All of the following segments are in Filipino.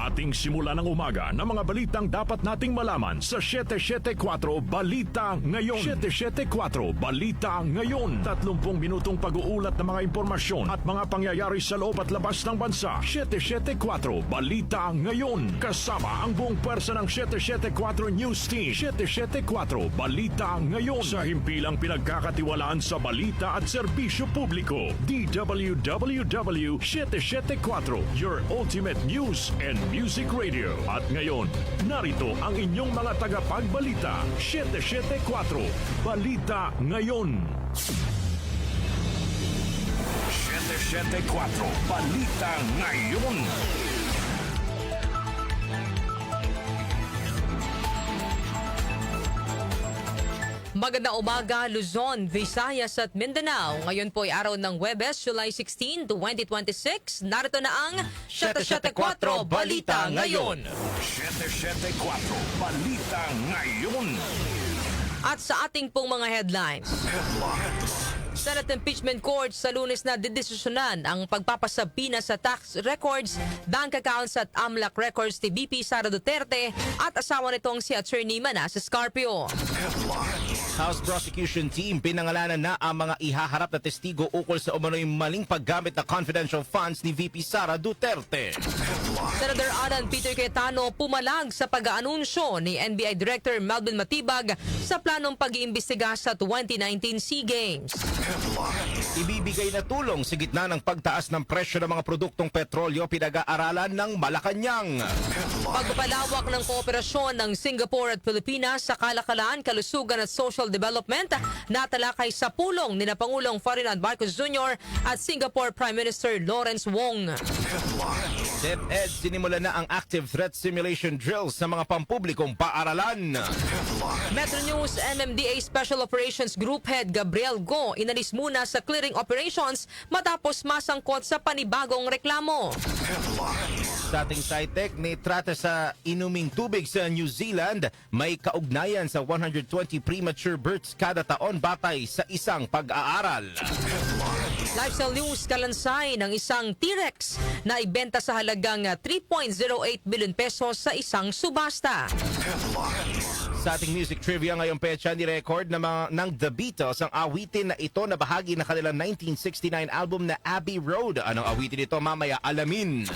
Ating simula ng umaga ng mga balitang dapat nating malaman sa 774 Balita Ngayon. 774 Balita Ngayon. 30 minutong pag-uulat ng mga impormasyon at mga pangyayari sa loob at labas ng bansa. 774 Balita Ngayon. Kasama ang buong pwersa ng 774 News Team. 774 Balita Ngayon. Sa himpilang pinagkakatiwalaan sa balita at serbisyo publiko. DWWW 774, your ultimate news and music radio. At ngayon, narito ang inyong mga tagapagbalita. 774 Balita Ngayon. 774 Balita Ngayon. Magandang umaga, Luzon, Visayas at Mindanao. Ngayon po ay araw ng Huwebes, July 16, 2026. Narito na ang 774 Balita Ngayon. 774 Balita Ngayon. At sa ating pong mga headlines. Senate Impeachment Court sa Lunes na didesisyonan ang pagpapasabina sa tax records, bank accounts at AMLAC records ni VP Sara Duterte at asawa nitong si Attorney Manas Escarpio. House Prosecution Team pinangalanan na ang mga ihaharap na testigo ukol sa umano'y maling paggamit na confidential funds ni VP Sara Duterte. Senator Alan Peter Cayetano pumalag sa pag-aanunsyo ni NBI Director Melvin Matibag sa planong pag-iimbestiga sa 2019 SEA Games. Ibibigay na tulong sa gitna ng pagtaas ng presyo ng mga produktong petrolyo pinag-aaralan ng Malacanang. Pagpapalawak ng kooperasyon ng Singapore at Pilipinas sa kalakalan, kalusugan at social development natalakay sa pulong ni Pangulong Ferdinand Marcos Jr. at Singapore Prime Minister Lawrence Wong. DepEd sinimula na ang active threat simulation drills sa mga pampublikong paaralan. Metro News MMDA Special Operations Group Head Gabriel Go inalis muna sa clearing operations matapos masangkot sa panibagong reklamo. Sa ating SciTech, nitrata sa inuming tubig sa New Zealand may kaugnayan sa 120 premature births kada taon batay sa isang pag-aaral. Lifestyle News, kalansay ng isang T-Rex na ibenta sa halagang 3.08 billion pesos sa isang subasta. Sa ating music trivia ngayong petsa, ni-record ng The Beatles ang awitin na ito na bahagi ng kanilang 1969 album na Abbey Road. Anong awitin ito? Mamaya alamin.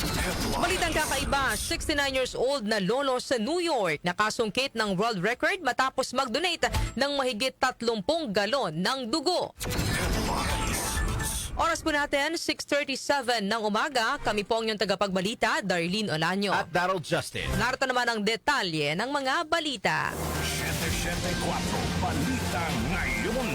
Balitang kakaiba, 69 years old na lolo sa New York nakasungkit ng world record matapos mag-donate ng mahigit 30 galon ng dugo. Oras po natin, 6:37 ng umaga. Kami po ang inyong tagapagbalita, Darlene Olanyo. At Daryl Justin. Narito naman ang detalye ng mga balita. 774 Balita Ngayon.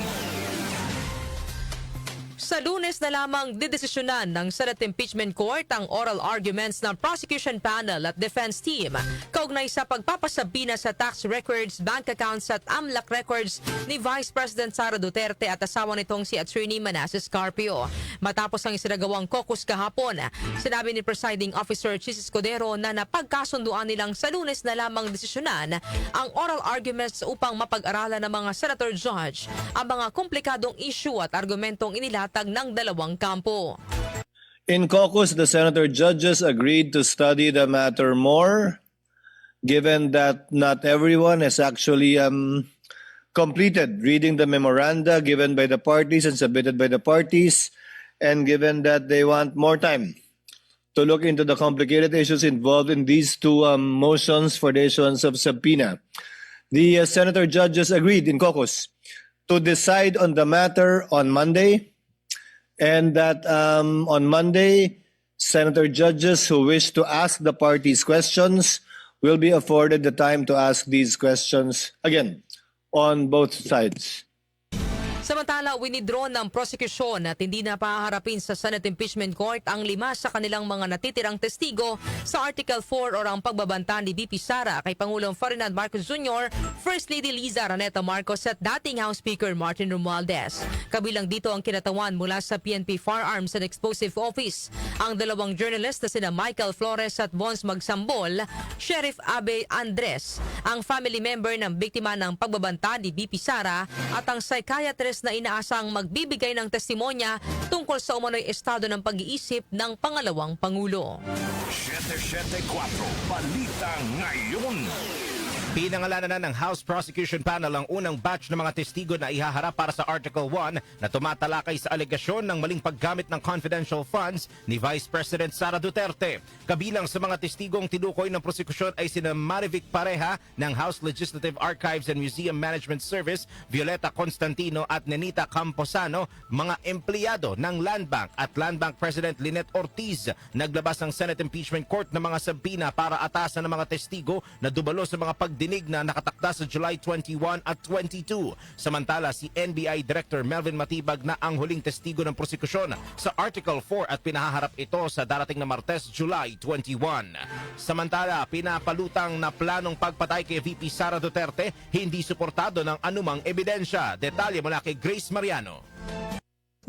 Sa Lunes na lamang didesisyonan ng Senate Impeachment Court ang oral arguments ng prosecution panel at defense team kaugnay sa pagpapasabina sa tax records, bank accounts at AMLAC records ni Vice President Sara Duterte at asawa nitong si Attorney Manas Escarpio. Matapos ang isinagawang caucus kahapon, sinabi ni Presiding Officer Chis Escudero na napagkasunduan nilang sa Lunes na lamang desisyonan ang oral arguments upang mapag-aralan ng mga senator judge ang mga komplikadong issue at argumentong inilatag ng dalawang kampo. In caucus, the senator judges agreed to study the matter more, given that not everyone has actually completed reading the memoranda given by the parties and submitted by the parties, and given that they want more time to look into the complicated issues involved in these two motions for the issuance of subpoena. The senator judges agreed in caucus to decide on the matter on Monday, and that on Monday, senator judges who wish to ask the parties questions will be afforded the time to ask these questions again on both sides. Samantala, winidraw ng prosecution at hindi na paharapin sa Senate Impeachment Court ang 5 sa kanilang mga natitirang testigo sa Article 4 o ang pagbabanta ni VP Sara kay Pangulong Ferdinand Marcos Jr., First Lady Liza Araneta Marcos at dating House Speaker Martin Romualdez. Kabilang dito ang kinatawan mula sa PNP Firearms and Explosive Office. Ang dalawang journalist na sina Michael Flores at Bons Magsambol, Sheriff Abe Andres, ang family member ng biktima ng pagbabanta ni VP Sara at ang psychiatrist witness na inaasang magbibigay ng testimonya tungkol sa umano'y estado ng pag-iisip ng pangalawang Pangulo. 774 Balita Ngayon. Pinangalanan na ng House Prosecution Panel ang unang batch ng mga testigo na ihaharap para sa Article 1 na tumatalakay sa alegasyon ng maling paggamit ng confidential funds ni Vice President Sara Duterte. Kabilang sa mga testigong tinukoy ng prosekusyon ay sina Marivic Pareha ng House Legislative Archives and Museum Management Service, Violeta Constantino at Nenita Camposano, mga empleyado ng Land Bank at Land Bank President Lynette Ortiz. Naglabas ang Senate Impeachment Court ng mga sabina para atasan ng mga testigo na dumalo sa mga pagdinig na nakatakda sa July 21 at 22. Samantala, si NBI Director Melvin Matibag na ang huling testigo ng prosekusyon sa Article 4 at pinahaharap ito sa darating na Martes, July 21. Samantala, pinapalutang na planong pagpatay kay VP Sara Duterte hindi suportado ng anumang ebidensya. Detalye mula kay Grace Mariano.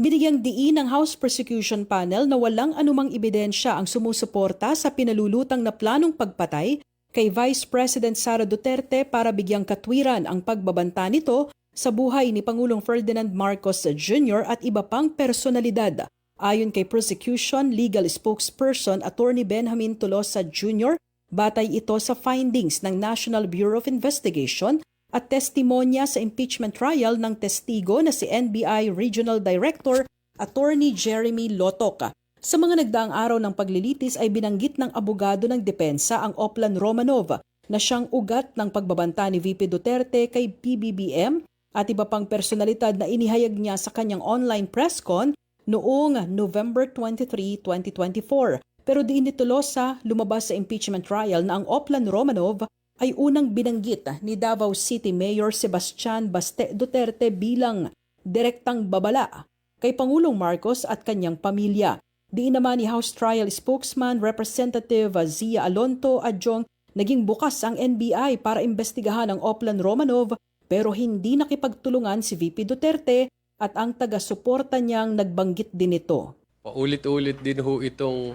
Binigyang diin ng House Prosecution Panel na walang anumang ebidensya ang sumusuporta sa pinalulutang na planong pagpatay kay Vice President Sara Duterte para bigyang katwiran ang pagbabanta nito sa buhay ni Pangulong Ferdinand Marcos Jr. at iba pang personalidad. Ayon kay prosecution legal spokesperson Attorney Benjamin Tolosa Jr., batay ito sa findings ng National Bureau of Investigation at testimonya sa impeachment trial ng testigo na si NBI Regional Director Attorney Jeremy Lotoc. Sa mga nagdaang araw ng paglilitis ay binanggit ng abogado ng depensa ang Oplan Romanov na siyang ugat ng pagbabanta ni VP Duterte kay PBBM at iba pang personalidad na inihayag niya sa kanyang online press con noong November 23, 2024. Pero diin ni Tolosa lumabas sa impeachment trial na ang Oplan Romanov ay unang binanggit ni Davao City Mayor Sebastian Baste Duterte bilang direktang babala kay Pangulong Marcos at kanyang pamilya. Diin naman ni House Trial Spokesman Representative Zia Alonto Adjong naging bukas ang NBI para imbestigahan ang Oplan Romanov pero hindi nakipagtulungan si VP Duterte at ang taga-suporta niyang nagbanggit din ito. Paulit-ulit din ho itong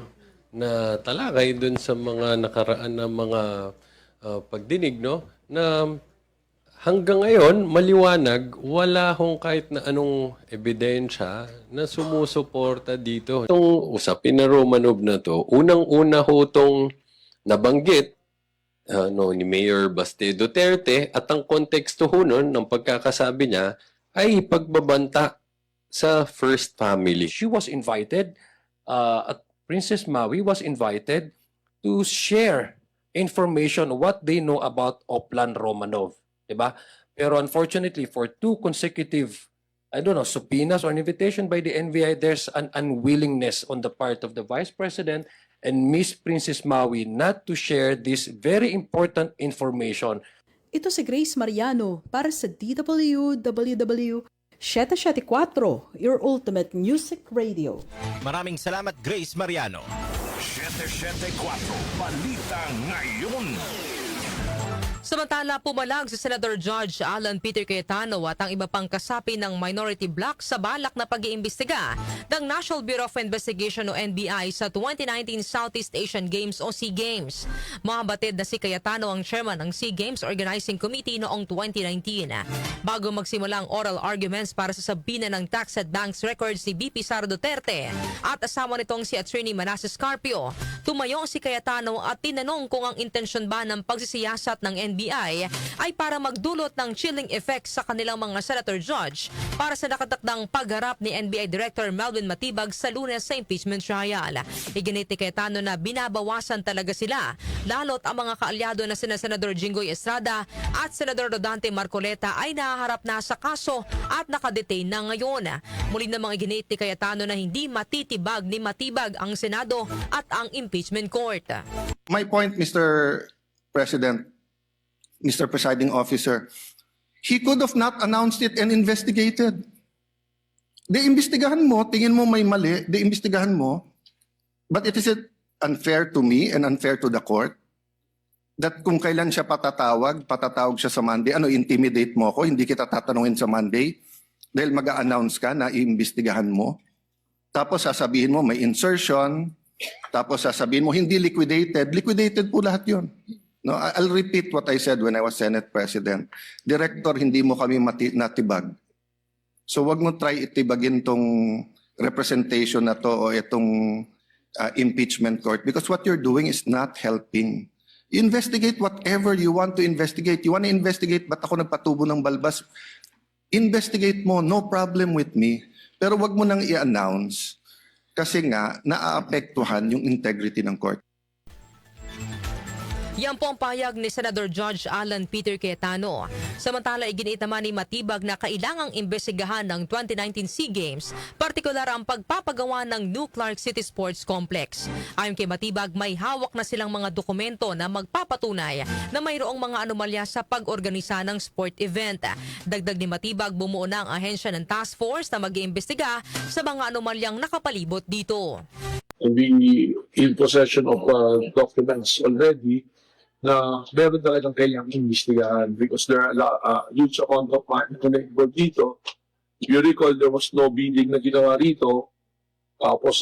natalakay dun sa mga nakaraan na mga pagdinig, no? Na hanggang ngayon, maliwanag, wala hong kahit na anong ebidensya na sumusuporta dito. Itong usapin na Romanov na to, unang-una ho itong nabanggit ni Mayor Baste Duterte at ang konteksto ho nun ng pagkakasabi niya ay pagbabanta sa first family. She was invited, at Princess Maui was invited to share information what they know about Oplan Romanov. Diba? Pero unfortunately, for 2 consecutive, subpoenas or an invitation by the NBI, there's an unwillingness on the part of the Vice President and Miss Princess Maui not to share this very important information. Ito si Grace Mariano para sa DWWW 774, your ultimate music radio. Maraming salamat, Grace Mariano. 774 Balita Ngayon. Samantala, pumalag si Senator Judge Alan Peter Cayetano at ang iba pang kasapi ng minority bloc sa balak na pag-iimbestiga ng National Bureau of Investigation o NBI sa 2019 Southeast Asian Games o SEA Games. Mahabatid na si Cayetano ang chairman ng SEA Games Organizing Committee noong 2019. Bago magsimula ang oral arguments para sa sabina ng tax at banks records ni BP Sara Duterte at asawa nitong si Attorney Manasseh Carpio, tumayo si Cayetano at tinanong kung ang intensyon ba ng pagsisiyasat ng NBI ay para magdulot ng chilling effect sa kanilang mga senator judge para sa nakatakdang pagharap ni NBI Director Melvin Matibag sa Lunes sa impeachment trial. Iginit ni Cayetano na binabawasan talaga sila, lalo't ang mga kaalyado na sina Senador Jinggoy Estrada at Senador Rodante Marcoleta ay nahaharap na sa kaso at nakadetain na ngayon. Muli namang iginit ni Cayetano na hindi matitibag ni Matibag ang Senado at ang impeachment court. My point, Mr. President, Mr. Presiding Officer, he could have not announced it and investigated. Iimbestigahan mo, tingin mo may mali, iimbestigahan mo, but it is unfair to me and unfair to the court that kung kailan siya patatawag siya sa Monday, intimidate mo ako, hindi kita tatanungin sa Monday dahil mag-a-announce ka na iimbestigahan mo. Tapos sasabihin mo may insertion, tapos sasabihin mo hindi liquidated. Liquidated po lahat yun. No, I'll repeat what I said when I was Senate President. Director, hindi mo kami natibag. So wag mo try itibagin tong representation na to o itong impeachment court because what you're doing is not helping. Investigate whatever you want to investigate. You want to investigate ba't ako nagpatubo ng balbas? Investigate mo, no problem with me. Pero wag mo nang i-announce kasi nga naaapektuhan yung integrity ng court. Yan po ang pahayag ni Senador Judge Alan Peter Cayetano. Samantala, iginiit naman ni Matibag na kailangang imbestigahan ng 2019 SEA Games, partikular ang pagpapagawa ng New Clark City Sports Complex. Ayon kay Matibag, may hawak na silang mga dokumento na magpapatunay na mayroong mga anomalya sa pag-organisa ng sport event. Dagdag ni Matibag, bumuo na ang ahensya ng task force na mag-iimbestiga sa mga anomalyang nakapalibot dito. We in possession of documents already na meron talagang kailangang imbestigahan because there are huge amount of money na involved dito. If you recall, there was no bidding na ginawa rito, tapos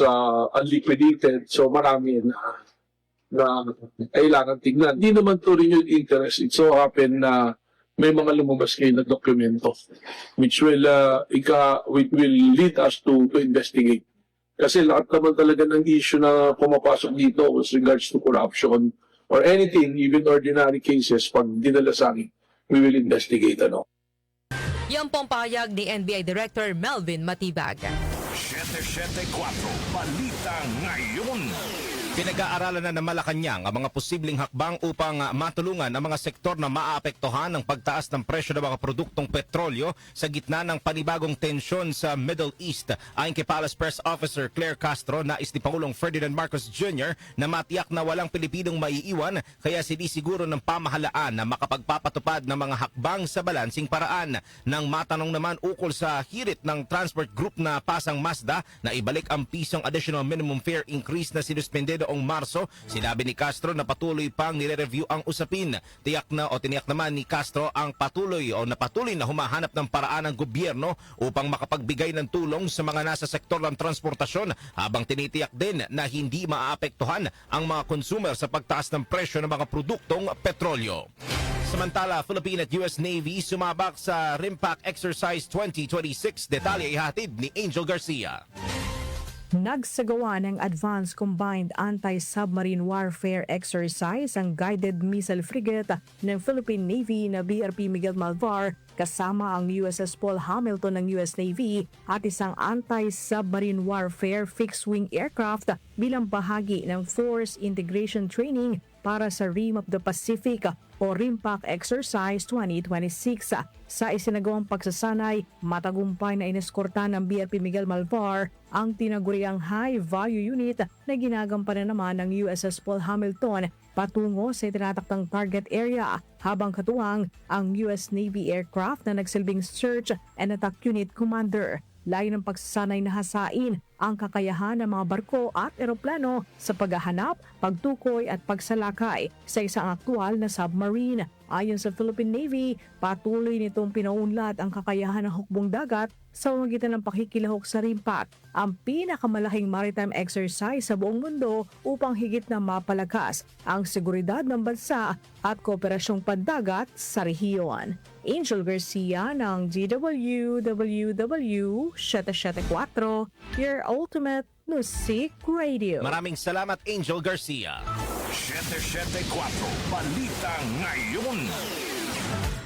unliquidated, so marami na kailangan tingnan. Hindi naman to renewed interest. It so happen na may mga lumabas kayo na dokumento which will lead us to investigate. Kasi lahat naman talaga ng issue na pumapasok dito with regards to corruption or anything, even ordinary cases, pag dinala sa akin, we will investigate. Yan po ang pahayag ni NBI Director Melvin Matibag. 774 Balita Ngayon. Pinag-aaralan na ng Malacanang ang mga posibleng hakbang upang matulungan ang mga sektor na maaapektuhan ng pagtaas ng presyo ng mga produktong petrolyo sa gitna ng panibagong tensyon sa Middle East. Ayon kay Palace Press Officer Claire Castro, nais ni Pangulong Ferdinand Marcos Jr. na matiyak na walang Pilipinong maiiwan, kaya sinisiguro ng pamahalaan na makapagpapatupad ng mga hakbang sa balansing paraan. Nang matanong naman ukol sa hirit ng transport group na Pasang Mazda na ibalik ang pisong additional minimum fare increase na sinuspende noong Marso, sinabi ni Castro na patuloy pang nire-review ang usapin. Tiniyak naman ni Castro ang patuloy na humahanap ng paraan ng gobyerno upang makapagbigay ng tulong sa mga nasa sektor ng transportasyon, habang tinitiyak din na hindi maaapektuhan ang mga consumer sa pagtaas ng presyo ng mga produktong petrolyo. Samantala, Philippine at US Navy sumabak sa RIMPAC Exercise 2026. Detalye ihatid ni Angel Garcia. Nagsagawa ng Advanced Combined Anti-Submarine Warfare Exercise ang guided missile frigate ng Philippine Navy na BRP Miguel Malvar kasama ang USS Paul Hamilton ng US Navy at isang anti-submarine warfare fixed-wing aircraft bilang bahagi ng Force Integration Training para sa Rim of the Pacific o RIMPAC Exercise 2026. Sa isinagawang pagsasanay, matagumpay na ineskorta ng BRP Miguel Malvar ang tinaguriang high-value unit na ginagampanan naman ng USS Paul Hamilton patungo sa itinatakdang target area, habang katuwang ang US Navy aircraft na nagsilbing Search and Attack Unit Commander. Layo ng pagsasanay na hasain ang kakayahan ng mga barko at eroplano sa paghahanap, pagtukoy at pagsalakay sa isang aktual na submarine. Ayon sa Philippine Navy, patuloy nitong pinaunlad ang kakayahan ng hukbong dagat sa pamamagitan ng pakikilahok sa RIMPAC, ang pinakamalaking maritime exercise sa buong mundo upang higit na mapalakas ang seguridad ng bansa at kooperasyong pandagat sa rehiyon. Angel Garcia ng DWWW 774, your ultimate music radio. Maraming salamat, Angel Garcia. 774 Balita Ngayon.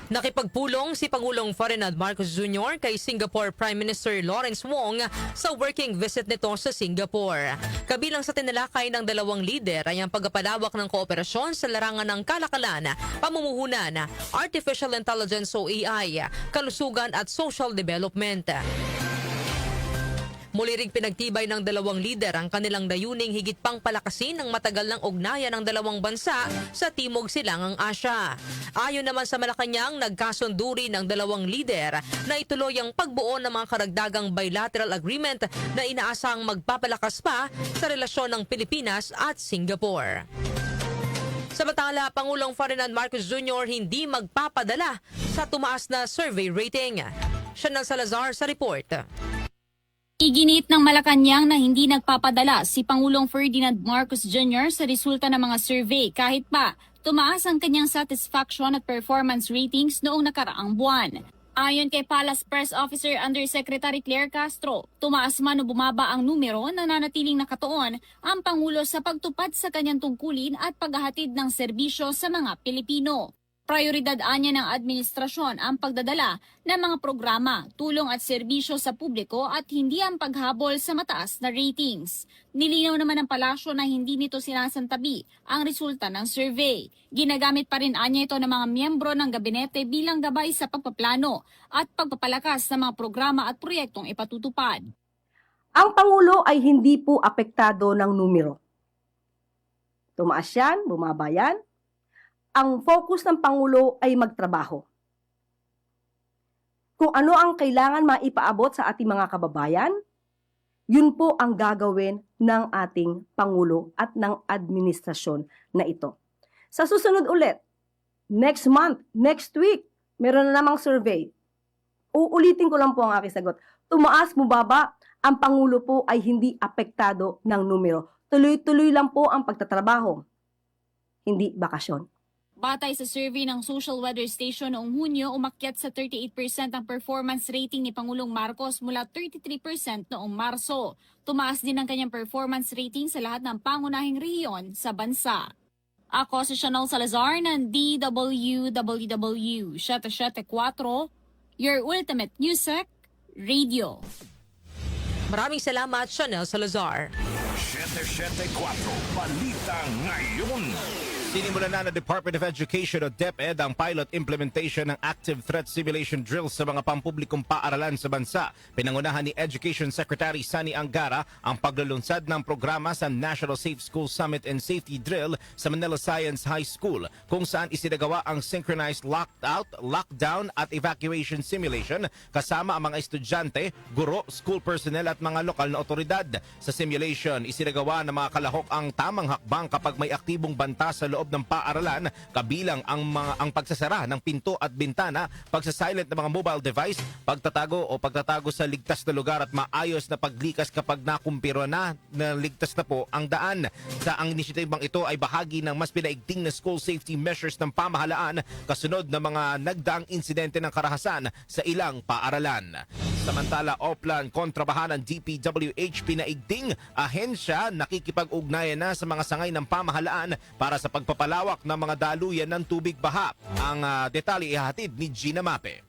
Nakipagpulong si Pangulong Ferdinand Marcos Jr. kay Singapore Prime Minister Lawrence Wong sa working visit nito sa Singapore. Kabilang sa tinalakay ng dalawang lider ay ang pagpapalawak ng kooperasyon sa larangan ng kalakalan, pamumuhunan, artificial intelligence o AI, kalusugan at social development. Muli ring pinagtibay ng dalawang lider ang kanilang dayuning higit pang palakasin ang matagal ng ugnayan ng dalawang bansa sa Timog Silangang Asya. Ayon naman sa Malacanang, nagkasundo rin ng dalawang lider na ituloy ang pagbuo ng mga karagdagang bilateral agreement na inaasang magpapalakas pa sa relasyon ng Pilipinas at Singapore. Samantala, Pangulong Ferdinand Marcos Jr. hindi magpapadala sa tumaas na survey rating. Chanel Salazar sa report. Iginit ng Malacanang na hindi nagpapadala si Pangulong Ferdinand Marcos Jr. sa resulta ng mga survey kahit pa tumaas ang kanyang satisfaction at performance ratings noong nakaraang buwan. Ayon kay Palace Press Officer Undersecretary Claire Castro, tumaas man o bumaba ang numero, nananatiling nakatuon ang Pangulo sa pagtupad sa kanyang tungkulin at paghahatid ng serbisyo sa mga Pilipino. Prioridad anya ng administrasyon ang pagdadala ng mga programa, tulong at serbisyo sa publiko at hindi ang paghabol sa mataas na ratings. Nilinaw naman ng palasyo na hindi nito sinasantabi ang resulta ng survey. Ginagamit pa rin anya ito ng mga miyembro ng gabinete bilang gabay sa pagpaplano at pagpapalakas ng mga programa at proyektong ipatutupad. Ang Pangulo ay hindi po apektado ng numero. Tumaas yan, bumaba yan. Ang focus ng Pangulo ay magtrabaho. Kung ano ang kailangan maipaabot sa ating mga kababayan, yun po ang gagawin ng ating Pangulo at ng administrasyon na ito. Sa susunod ulit, next month, next week, meron na namang survey. Uulitin ko lang po ang aking sagot. Tumaas, bumaba, ang Pangulo po ay hindi apektado ng numero. Tuloy-tuloy lang po ang pagtatrabaho, hindi bakasyon. Batay sa survey ng Social Weather Station noong Hunyo, umakyat sa 38% ang performance rating ni Pangulong Marcos mula 33% noong Marso. Tumaas din ang kanyang performance rating sa lahat ng pangunahing rehiyon sa bansa. Ako si Chanel Salazar ng DWWW 774, your ultimate music radio. Maraming salamat, Chanel Salazar. 774 Balita Ngayon. Sinimulan na ng Department of Education o DepEd ang pilot implementation ng Active Threat Simulation Drills sa mga pampublikong paaralan sa bansa. Pinangunahan ni Education Secretary Sani Angara ang paglulunsad ng programa sa National Safe School Summit and Safety Drill sa Manila Science High School, kung saan isinagawa ang synchronized lockout, lockdown at evacuation simulation kasama ang mga estudyante, guro, school personnel at mga lokal na otoridad. Sa simulation, isinagawa ng mga kalahok ang tamang hakbang kapag may aktibong banta sa loob ng paaralan, kabilang ang pagsasara ng pinto at bintana, pagsasilent ng mga mobile device, pagtatago sa ligtas na lugar at maayos na paglikas kapag nakumpirma na ligtas na po ang daan. Ang inisyatibang ito ay bahagi ng mas pinaigting na school safety measures ng pamahalaan kasunod ng mga nagdaang insidente ng karahasan sa ilang paaralan. Samantala, Oplan kontrabahan ng DPWH pinaigting ahensya nakikipag-ugnayan na sa mga sangay ng pamahalaan para sa pagpapalawak ng mga daluyan ng tubig baha. Ang detalye ihahatid ni Gina Mape.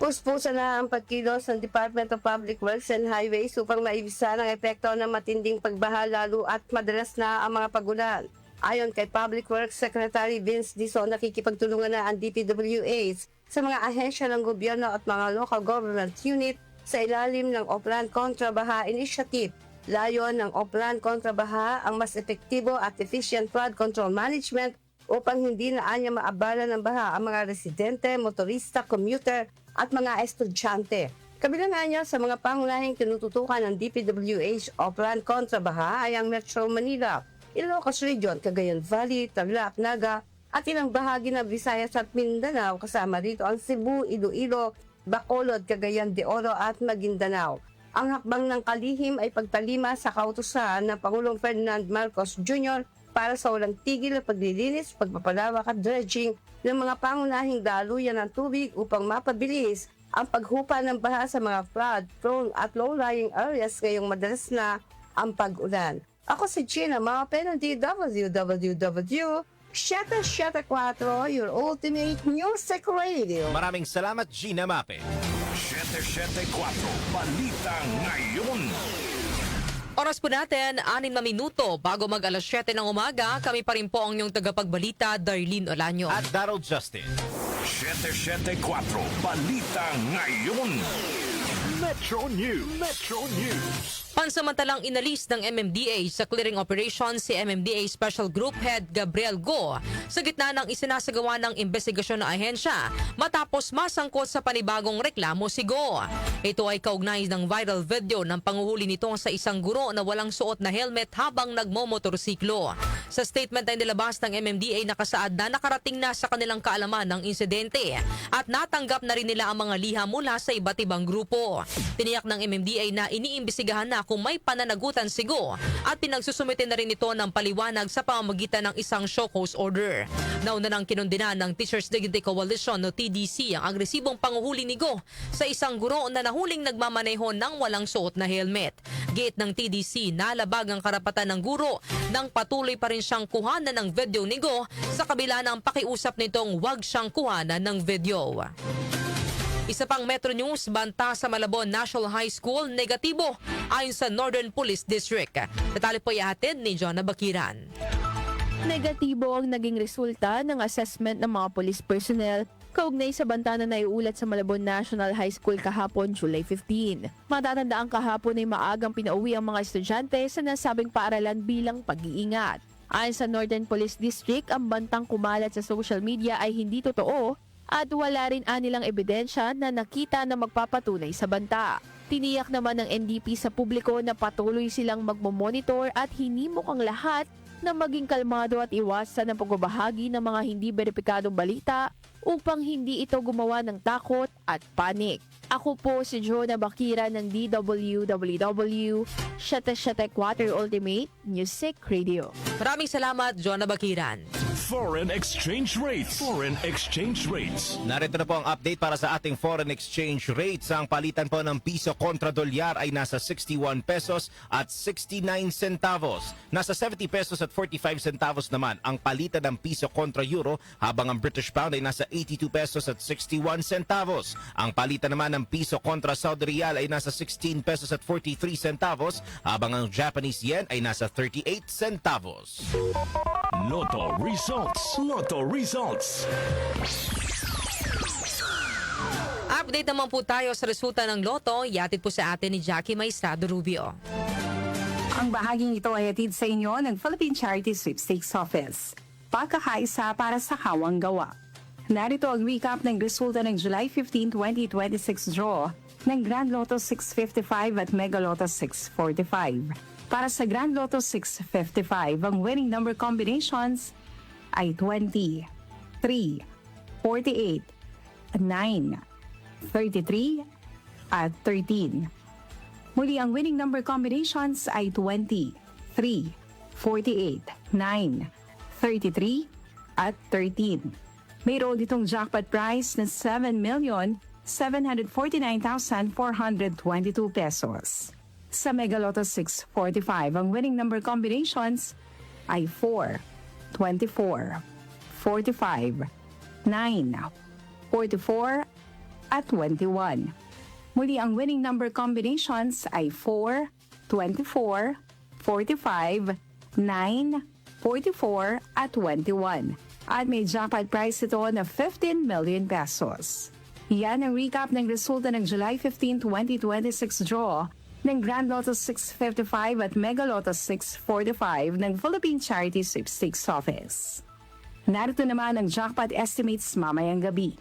Puspusan na ang pagkilos ng Department of Public Works and Highways upang maibisa ang epekto ng matinding pagbaha lalo at madalas na ang mga pagulan. Ayon kay Public Works Secretary Vince Dizon, nakikipagtulungan na ang DPWH sa mga ahensya ng gobyerno at mga local government unit sa ilalim ng Oplan Kontrabaha Initiative. Layon ng Oplan Kontrabaha ang mas epektibo at efficient flood control management upang hindi na anya maabala ng baha ang mga residente, motorista, commuter at mga estudyante. Kabilang niya sa mga pangunahing tinututukan ng DPWH Oplan Kontrabaha ay ang Metro Manila, Ilocos Region, Cagayan Valley, Tarlac, Naga, at ilang bahagi ng Visayas at Mindanao, kasama rito ang Cebu, Iloilo, Bacolod, Cagayan de Oro at Maguindanao. Ang hakbang ng kalihim ay pagtalima sa kautusan ng Pangulong Ferdinand Marcos Jr. para sa walang tigil na paglilinis, pagpapalawak at dredging ng mga pangunahing daluyan ng tubig upang mapabilis ang paghupa ng baha sa mga flood-prone at low-lying areas ngayong madalas na ang pag-ulan. Ako si Gina Mape ng DWWW 774, your ultimate music radio. Maraming salamat, Gina Mape. 774 Balita Ngayon. Oras po natin, 6 na minuto. Bago mag alas 7 ng umaga, kami pa rin po ang inyong tagapagbalita, Darlene Olanyo. At Daryl Justin. 774 Balita Ngayon. Metro News. Metro News. Pansamantalang inalis ng MMDA sa clearing operation si MMDA Special Group Head Gabriel Go sa gitna ng isinasagawa ng investigasyon ng ahensya matapos masangkot sa panibagong reklamo si Go. Ito ay kaugnay ng viral video ng panguhuli nito sa isang guro na walang suot na helmet habang nagmomotorsiklo. Sa statement ay nilabas ng MMDA nakasaad na nakarating na sa kanilang kaalaman ng insidente at natanggap na rin nila ang mga liham mula sa iba't ibang grupo. Tiniyak ng MMDA na iniimbestigahan na na kung may pananagutan si Go at pinagsusumite na rin ito ng paliwanag sa pamamagitan ng isang show cause order. Nauna nang kinundina ng Teachers Dignity Coalition o TDC ang agresibong panguhuli ni Go sa isang guro na nahuling nagmamaneho ng walang suot na helmet. Gate ng TDC, nalabag ang karapatan ng guro nang patuloy pa rin siyang kuhanan ng video ni Go sa kabila ng pakiusap nitong huwag siyang kuhanan ng video. Isa pang Metro News, banta sa Malabon National High School, negatibo ayon sa Northern Police District. Detalye po ihatid ni John Bakiran. Negatibo ang naging resulta ng assessment ng mga police personnel kaugnay sa banta na naiulat sa Malabon National High School kahapon, July 15. Matatandaan kahapon ay maagang pinauwi ang mga estudyante sa nasabing paaralan bilang pag-iingat. Ayon sa Northern Police District, ang bantang kumalat sa social media ay hindi totoo at wala rin anilang ebidensya na nakita na magpapatunay sa banta. Tiniyak naman ng NDP sa publiko na patuloy silang magmomonitor at hinimok ang lahat na maging kalmado at iwasan ang pagbabahagi ng mga hindi beripikadong balita upang hindi ito gumawa ng takot at panik. Ako po si Jonah Bakira ng DWWW 774 Ultimate Music Radio. Maraming salamat, John Bakiran. Foreign exchange rates. Foreign exchange rates. Narito na po ang update para sa ating foreign exchange rates. Ang palitan po ng piso kontra dolyar ay nasa 61 pesos at 69 centavos. Nasa 70 pesos at 45 centavos naman ang palitan ng piso kontra euro, habang ang British pound ay nasa 82 pesos at 61 centavos. Ang palitan naman ng piso kontra Saudi Riyal ay nasa 16 pesos at 43 centavos, habang ang Japanese yen ay nasa 38 centavos. Lotto results. Lotto results. Update naman po tayo sa resulta ng Lotto. Iatid po sa atin ni Jackie Maestrado Rubio. Ang bahaging ito ay hatid sa inyo ng Philippine Charity Sweepstakes Office. Pagkakaisa para sa hawang gawa. Narito ang recap ng resulta ng July 15, 2026 draw ng Grand Lotto 655 at Mega Lotto 645. Para sa Grand Lotto 655, ang winning number combinations ay 20, 3, 48, 9, 33, at 13. Muli ang winning number combinations ay 20, 3, 48, 9, 33, at 13. Mayroon ditong jackpot prize na 7,749,422 pesos. Sa Mega Lotto 645, ang winning number combinations ay 4, 24, 45, 9, 44, at 21. Muli ang winning number combinations ay 4, 24, 45, 9, 44, at 21. At may jackpot prize ito na 15 million pesos. Yan ang recap ng resulta ng July 15, 2026 draw ng Grand Lotto 655 at Mega Lotto 645 ng Philippine Charity Sweepstakes Office. Narito naman ang jackpot estimates mamayang gabi.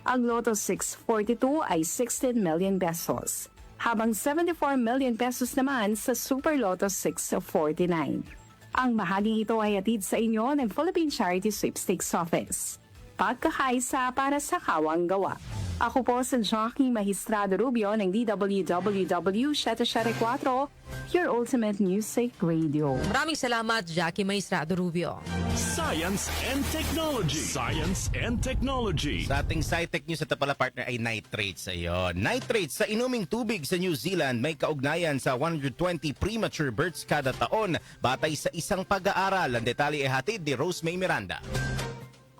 Ang Lotto 642 ay 16 million pesos, habang 74 million pesos naman sa Super Lotto 649. Ang bahaging ito ay hatid sa inyo ng Philippine Charity Sweepstakes Office. Pagkakaisa para sa hawang gawa. Ako po si Jackie Maestrado Rubio ng DWWW 774, your ultimate music radio. Maraming salamat, Jackie Maestrado Rubio. Science and Technology. Science and Technology. Sa ating SciTech News, ito pala partner ay nitrates. Ayun. Nitrates sa inuming tubig sa New Zealand may kaugnayan sa 120 premature births kada taon batay sa isang pag-aaral. Ang detalye ay hatid ni Rose May Miranda.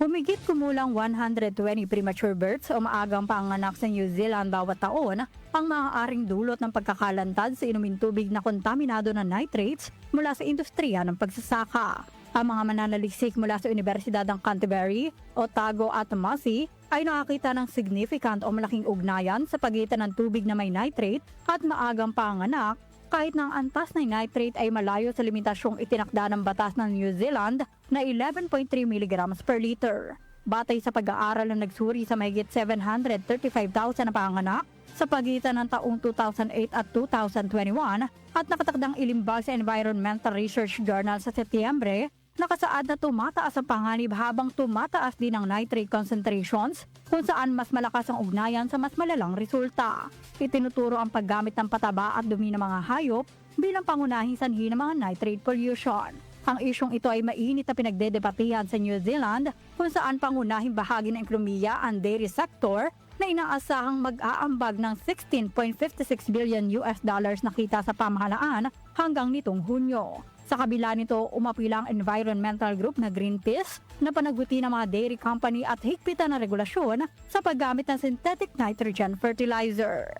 Humigit kumulang 120 premature births o maagang panganak sa New Zealand bawat taon ang maaaring dulot ng pagkakalantad sa inumin tubig na kontaminado ng nitrates mula sa industriya ng pagsasaka. Ang mga mananaliksik mula sa Universidad ng Canterbury, Otago at Massey ay nakakita ng significant o malaking ugnayan sa pagitan ng tubig na may nitrate at maagang panganak, kahit na ang antas ng nitrate ay malayo sa limitasyong itinakda ng batas ng New Zealand na 11.3 mg per liter. Batay sa pag-aaral na nagsuri sa mahigit 735,000 na panganak sa pagitan ng taong 2008 at 2021 at nakatakdang ilimbag sa Environmental Research Journal sa Setyembre, nakasaad na tumataas ang panganib habang tumataas din ang nitrate concentrations kung saan mas malakas ang ugnayan sa mas malalang resulta. Itinuturo ang paggamit ng pataba at dumi ng mga hayop bilang pangunahing sanhi ng mga nitrate pollution. Ang isyong ito ay mainit na pinagdedebatehan sa New Zealand kung saan pangunahing bahagi ng ekonomiya ang dairy sector na inaasahang mag-aambag ng $16.56 billion na kita sa pamahalaan hanggang nitong Hunyo. Sa kabila nito, umapila ang environmental group na Greenpeace na panagbuti ng mga dairy company at higpitan na regulasyon sa paggamit ng synthetic nitrogen fertilizer.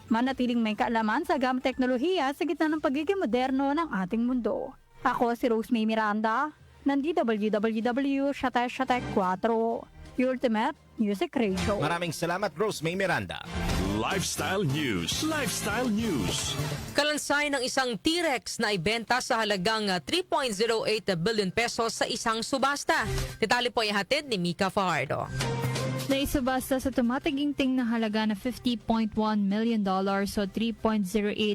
Manatiling may kaalaman sa gamit teknolohiya sa gitna ng pagiging moderno ng ating mundo. Ako si Rosemary Miranda ng DWWW Shatek 4, Ultimate Music Radio. Maraming salamat, Rosemary Miranda. Lifestyle News. Lifestyle News. Kalansay ng isang T-Rex na ibenta sa halagang 3.08 billion pesos sa isang subasta. Detalye po ay hatid ni Mika Fajardo. Naisubasta sa tumatiginting na halaga na $50.1 million o 3.08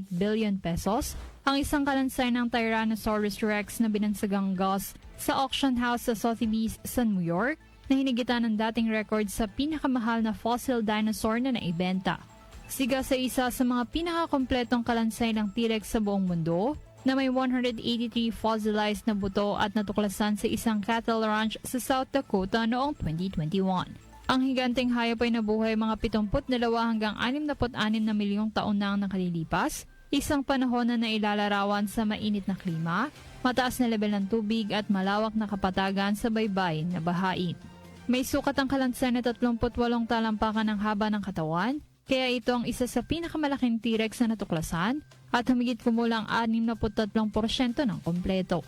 billion pesos ang isang kalansay ng Tyrannosaurus Rex na binansagang Gus sa auction house sa Sotheby's sa New York na hinigitan ng dating record sa pinakamahal na fossil dinosaur na naibenta. Siga sa isa sa mga pinakakompletong kalansay ng T-Rex sa buong mundo na may 183 fossilized na buto at natuklasan sa isang cattle ranch sa South Dakota noong 2021. Ang higanteng hayop ay nabuhay mga 72 hanggang 66 na milyong taon na ang nakalilipas, isang panahon na nailalarawan sa mainit na klima, mataas na level ng tubig at malawak na kapatagan sa baybayin na bahain. May sukat ang kalansay na 38 talampakan ng haba ng katawan, kaya ito ang isa sa pinakamalaking T-Rex na natuklasan at humigit kumulang 63% ng kompleto.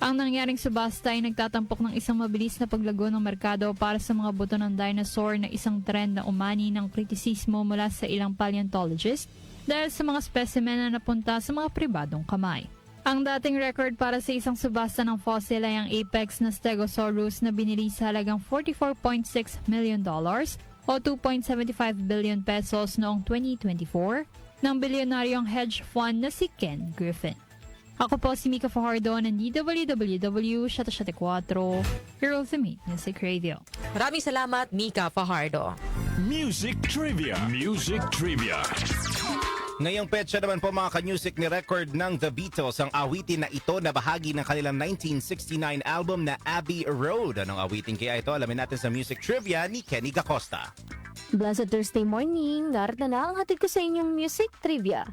Ang nangyaring subasta ay nagtatampok ng isang mabilis na paglago ng merkado para sa mga buto ng dinosaur na isang trend na umani ng kritisismo mula sa ilang paleontologists dahil sa mga specimen na napunta sa mga pribadong kamay. Ang dating record para sa isang subasta ng fossil ay ang apex na Stegosaurus na binili sa halagang $44.6 million o 2.75 billion pesos noong 2024 ng bilyonaryong hedge fund na si Ken Griffin. Ako po si Mika Fajardo ng DWWW Shatek 4, your ultimate music radio. Maraming salamat, Mika Fajardo. Music Trivia. Music Trivia. Ngayong petsa naman po mga ka-music ni record ng The Beatles ang awitin na ito na bahagi ng kanilang 1969 album na Abbey Road. Anong awitin kaya ito? Alamin natin sa Music Trivia ni Kenny Gacosta. Blessed Thursday morning, narito na ang hatid ko sa inyong Music Trivia.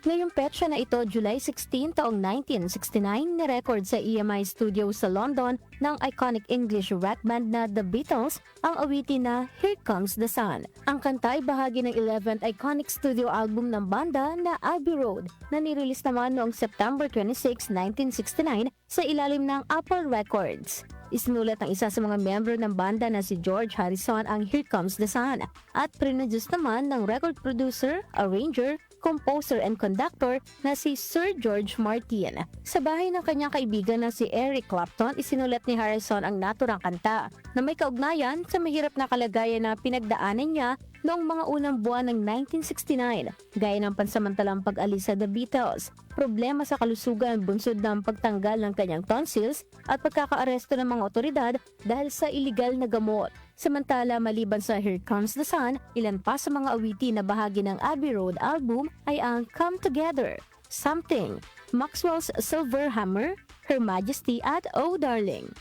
Ngayong petsa na ito, July 16 taong 1969, nirecord sa EMI Studio sa London ng iconic English rock band na The Beatles ang awitin na Here Comes the Sun. Ang kanta ay bahagi ng 11th iconic studio album ng banda na Abbey Road na nirelease naman noong September 26, 1969 sa ilalim ng Apple Records. Isinulat ng isa sa mga miyembro ng banda na si George Harrison ang Here Comes the Sun at produce naman ng record producer, arranger, composer and conductor na si Sir George Martin. Sa bahay ng kanyang kaibigan na si Eric Clapton, isinulat ni Harrison ang naturang kanta na may kaugnayan sa mahirap na kalagayan na pinagdaanan niya noong mga unang buwan ng 1969, gaya ng pansamantalang pag-alis sa The Beatles, problema sa kalusugan bunsod ng pagtanggal ng kanyang tonsils at pagkakaaresto ng mga otoridad dahil sa iligal na gamot. Samantala, maliban sa Here Comes the Sun, ilan pa sa mga awitin na bahagi ng Abbey Road album ay ang Come Together, Something, Maxwell's Silver Hammer, Her Majesty at Oh Darling.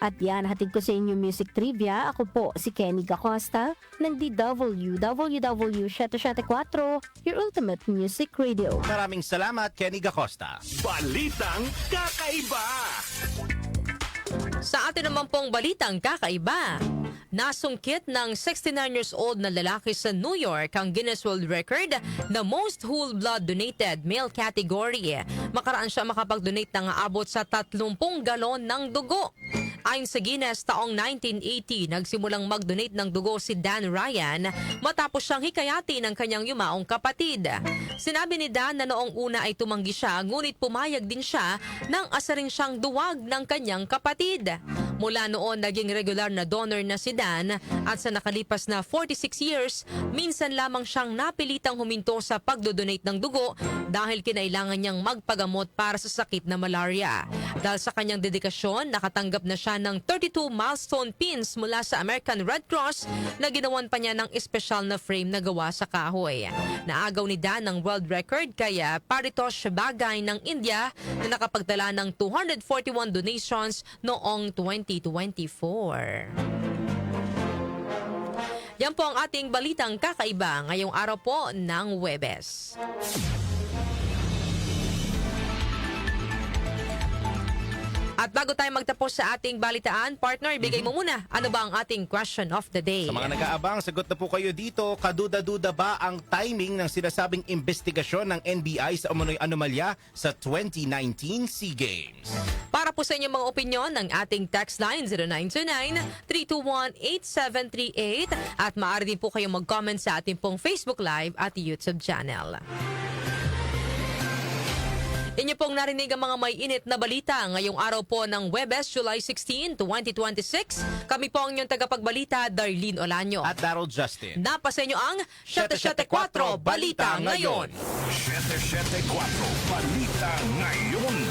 At yan, hatid ko sa inyo Music Trivia. Ako po si Kenny Gacosta ng DWWW Shatek 4, your ultimate music radio. Maraming salamat, Kenny Gacosta. Balitang Kakaiba. Sa atin naman pong balitang kakaiba, nasungkit ng 69 years old na lalaki sa New York ang Guinness World Record na most whole blood donated male category. Makaraan siya makapag-donate ng aabot sa 30 galon ng dugo. Ayon sa Guinness, taong 1980, nagsimulang mag-donate ng dugo si Dan Ryan matapos siyang hikayati ng kanyang yumaong kapatid. Sinabi ni Dan na noong una ay tumanggi siya, ngunit pumayag din siya nang asarin siyang duwag ng kanyang kapatid. Mula noon, naging regular na donor na si Dan at sa nakalipas na 46 years, minsan lamang siyang napilitang huminto sa pagdodonate ng dugo dahil kinailangan niyang magpagamot para sa sakit na malaria. Dahil sa kanyang dedikasyon, nakatanggap na siya ng 32 milestone pins mula sa American Red Cross na ginawan pa niya ng espesyal na frame na gawa sa kahoy. Naagaw ni Dan ng world record kaya Paritosh Bagay ng India na nakapagtala ng 241 donations noong 2024. Yan po ang ating balitang kakaiba ngayong araw po ng Huwebes. At bago tayo magtapos sa ating balitaan, partner, ibigay mo muna. Ano ba ang ating question of the day? Sa mga nag-aabang, sagot na po kayo dito. Kaduda-duda ba ang timing ng sinasabing investigasyon ng NBI sa umano'y anomalya sa 2019 SEA Games? Para po sa inyong mga opinyon ng ating text line 0929-321-8738 at maaari din po kayong mag-comment sa ating pong Facebook Live at YouTube channel. Inyo pong narinig ang mga may init na balita ngayong araw po ng Huwebes, July 16, 2026. Kami po ang inyong tagapagbalita, Darlene Olanyo. At Daryl Justin. Napasa inyo ang 774 Balita Ngayon. 774 Balita Ngayon.